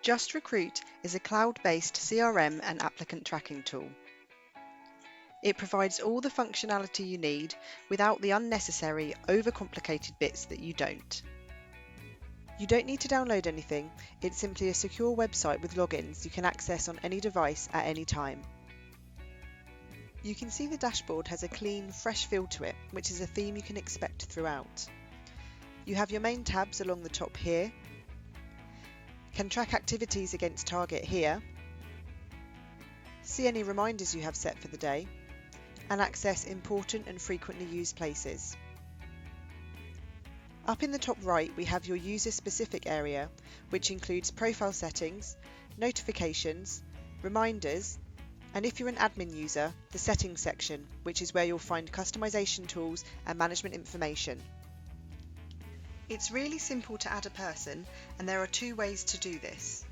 Just Recruit is a cloud-based CRM and applicant tracking tool. It provides all the functionality you need without the unnecessary, overcomplicated bits that you don't. You don't need to download anything, it's simply a secure website with logins you can access on any device at any time. You can see the dashboard has a clean, fresh feel to it, which is a theme you can expect throughout. You have your main tabs along the top here, can track activities against target here, see any reminders you have set for the day, and access important and frequently used places. Up in the top right we have your user-specific area, which includes profile settings, notifications, reminders, and if you're an admin user, the settings section, which is where you'll find customization tools and management information. It's really simple to add a person, and there are two ways to do this.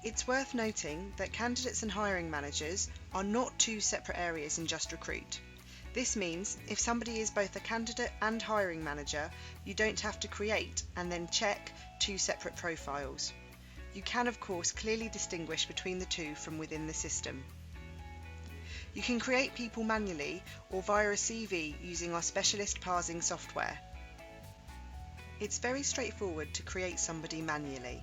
It's worth noting that candidates and hiring managers are not two separate areas in Just Recruit. This means if somebody is both a candidate and hiring manager, you don't have to create and then check two separate profiles. You can, of course, clearly distinguish between the two from within the system. You can create people manually or via a CV using our specialist parsing software. It's very straightforward to create somebody manually.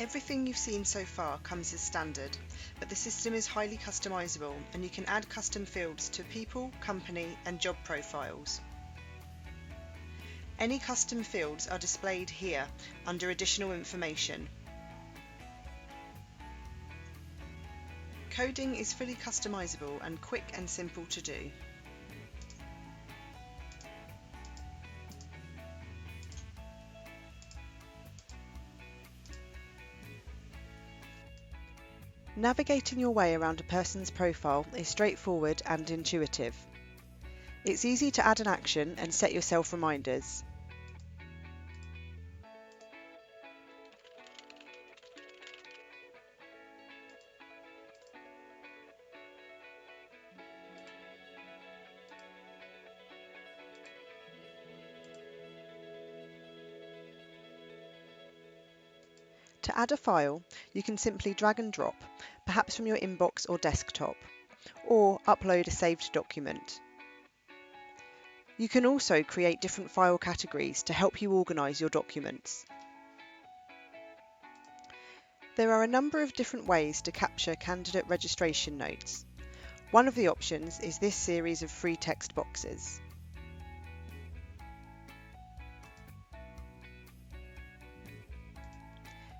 Everything you've seen so far comes as standard, but the system is highly customizable and you can add custom fields to people, company and job profiles. Any custom fields are displayed here under additional information. Coding is fully customizable and quick and simple to do. Navigating your way around a person's profile is straightforward and intuitive. It's easy to add an action and set yourself reminders. To add a file, you can simply drag and drop, perhaps from your inbox or desktop, or upload a saved document. You can also create different file categories to help you organise your documents. There are a number of different ways to capture candidate registration notes. One of the options is this series of free text boxes.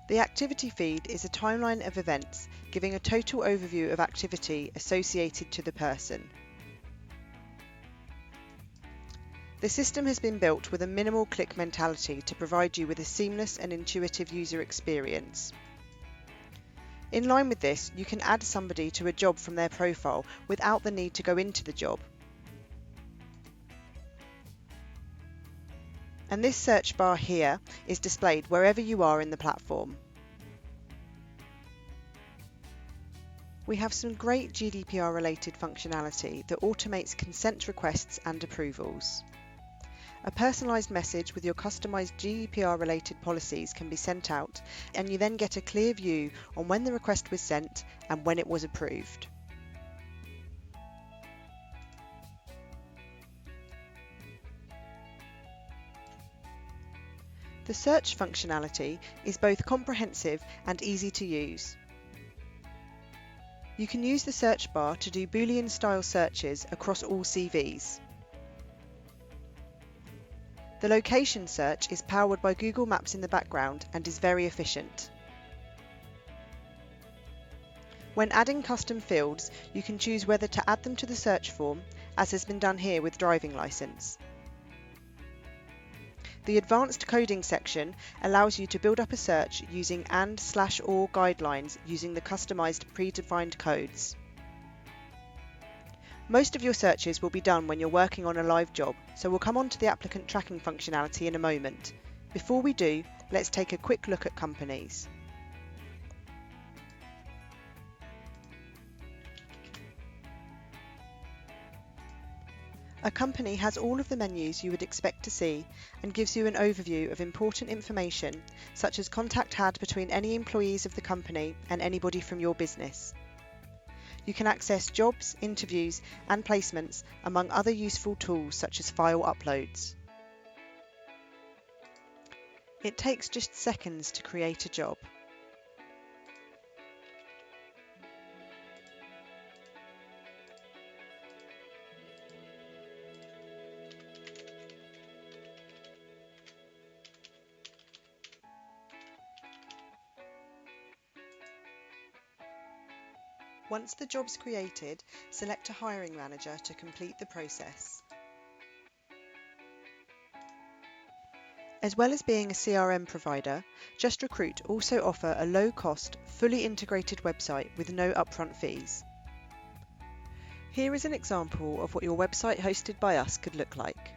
The activity feed is a timeline of events giving a total overview of activity associated to the person. The system has been built with a minimal click mentality to provide you with a seamless and intuitive user experience. In line with this, you can add somebody to a job from their profile without the need to go into the job. And this search bar here is displayed wherever you are in the platform. We have some great GDPR related functionality that automates consent requests and approvals. A personalised message with your customised GDPR related policies can be sent out, and you then get a clear view on when the request was sent and when it was approved. The search functionality is both comprehensive and easy to use. You can use the search bar to do Boolean style searches across all CVs. The location search is powered by Google Maps in the background and is very efficient. When adding custom fields, you can choose whether to add them to the search form, as has been done here with driving licence. The advanced coding section allows you to build up a search using and/or guidelines using the customised predefined codes. Most of your searches will be done when you're working on a live job, so we'll come on to the applicant tracking functionality in a moment. Before we do, let's take a quick look at companies. A company has all of the menus you would expect to see and gives you an overview of important information such as contact had between any employees of the company and anybody from your business. You can access jobs, interviews and placements among other useful tools such as file uploads. It takes just seconds to create a job. Once the job's created, select a hiring manager to complete the process. As well as being a CRM provider, Just Recruit also offer a low-cost, fully integrated website with no upfront fees. Here is an example of what your website hosted by us could look like.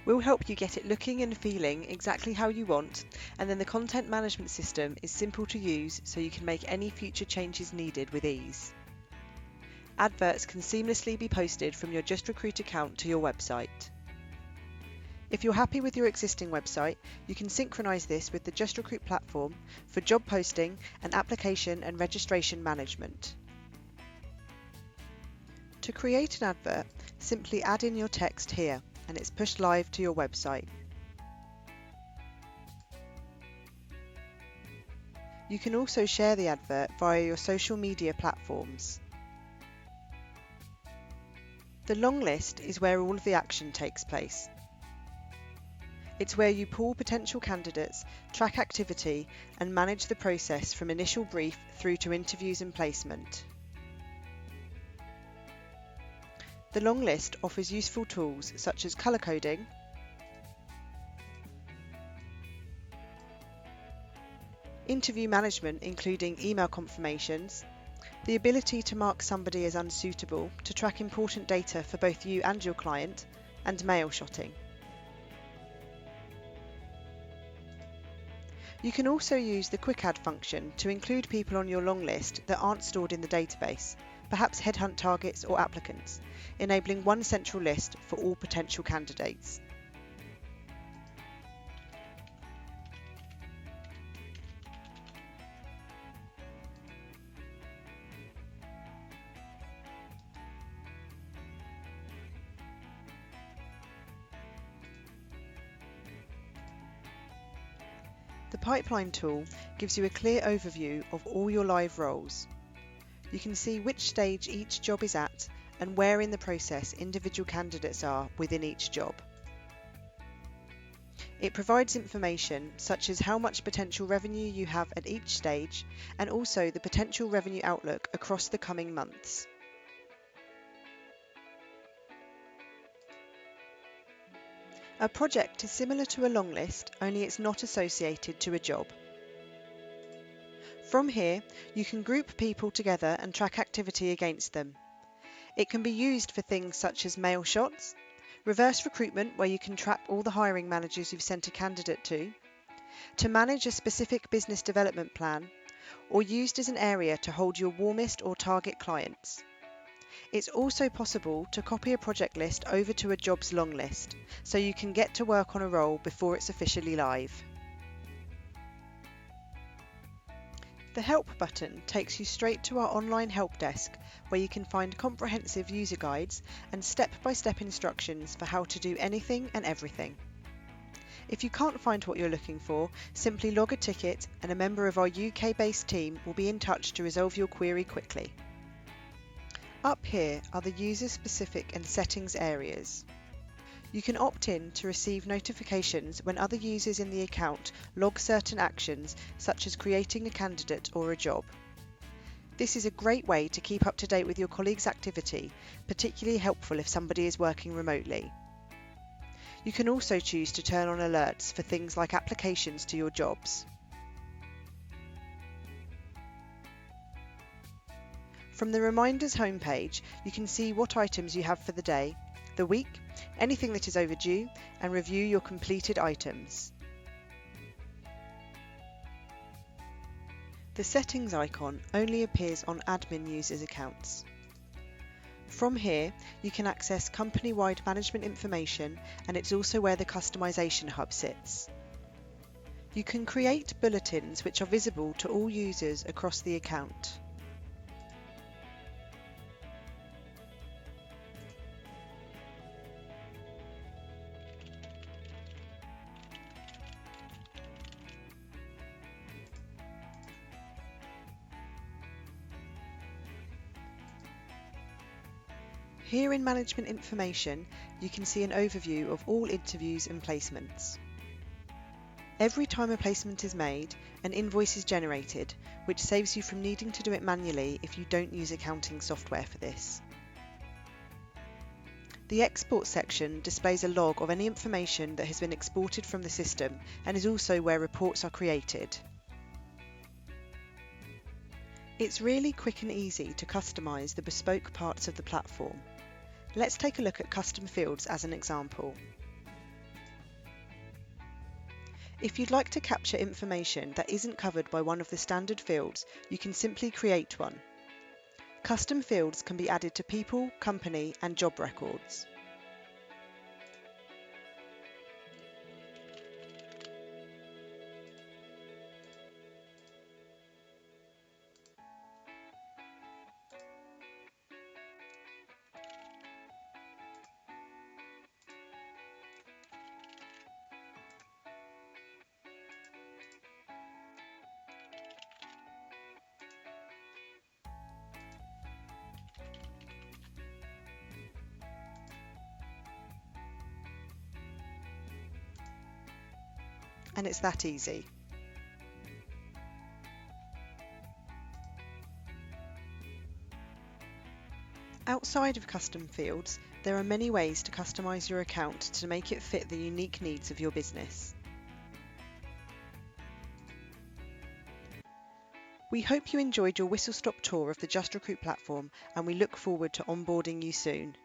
We'll help you get it looking and feeling exactly how you want, and then the content management system is simple to use so you can make any future changes needed with ease. Adverts can seamlessly be posted from your Just Recruit account to your website. If you're happy with your existing website, you can synchronize this with the Just Recruit platform for job posting and application and registration management. To create an advert, simply add in your text here, and it's pushed live to your website. You can also share the advert via your social media platforms. The long list is where all of the action takes place. It's where you pool potential candidates, track activity, and manage the process from initial brief through to interviews and placement. The long list offers useful tools such as colour coding, interview management including email confirmations, the ability to mark somebody as unsuitable to track important data for both you and your client, and mail shotting. You can also use the Quick Add function to include people on your long list that aren't stored in the database, perhaps headhunt targets or applicants, enabling one central list for all potential candidates. The pipeline tool gives you a clear overview of all your live roles. You can see which stage each job is at and where in the process individual candidates are within each job. It provides information such as how much potential revenue you have at each stage and also the potential revenue outlook across the coming months. A project is similar to a long list, only it's not associated to a job. From here, you can group people together and track activity against them. It can be used for things such as mail shots, reverse recruitment where you can track all the hiring managers you've sent a candidate to manage a specific business development plan, or used as an area to hold your warmest or target clients. It's also possible to copy a project list over to a jobs long list, so you can get to work on a role before it's officially live. The Help button takes you straight to our online help desk, where you can find comprehensive user guides and step-by-step instructions for how to do anything and everything. If you can't find what you're looking for, simply log a ticket and a member of our UK-based team will be in touch to resolve your query quickly. Up here are the user-specific and settings areas. You can opt in to receive notifications when other users in the account log certain actions, such as creating a candidate or a job. This is a great way to keep up to date with your colleagues' activity, particularly helpful if somebody is working remotely. You can also choose to turn on alerts for things like applications to your jobs. From the Reminders homepage, you can see what items you have for the day, the week, anything that is overdue, and review your completed items. The settings icon only appears on admin users' accounts. From here, you can access company-wide management information, and it's also where the customization hub sits. You can create bulletins which are visible to all users across the account. Here in Management Information, you can see an overview of all interviews and placements. Every time a placement is made, an invoice is generated, which saves you from needing to do it manually if you don't use accounting software for this. The Export section displays a log of any information that has been exported from the system and is also where reports are created. It's really quick and easy to customise the bespoke parts of the platform. Let's take a look at custom fields as an example. If you'd like to capture information that isn't covered by one of the standard fields, you can simply create one. Custom fields can be added to people, company, and job records. And it's that easy. Outside of custom fields, there are many ways to customise your account to make it fit the unique needs of your business. We hope you enjoyed your whistle-stop tour of the Just Recruit platform, and we look forward to onboarding you soon.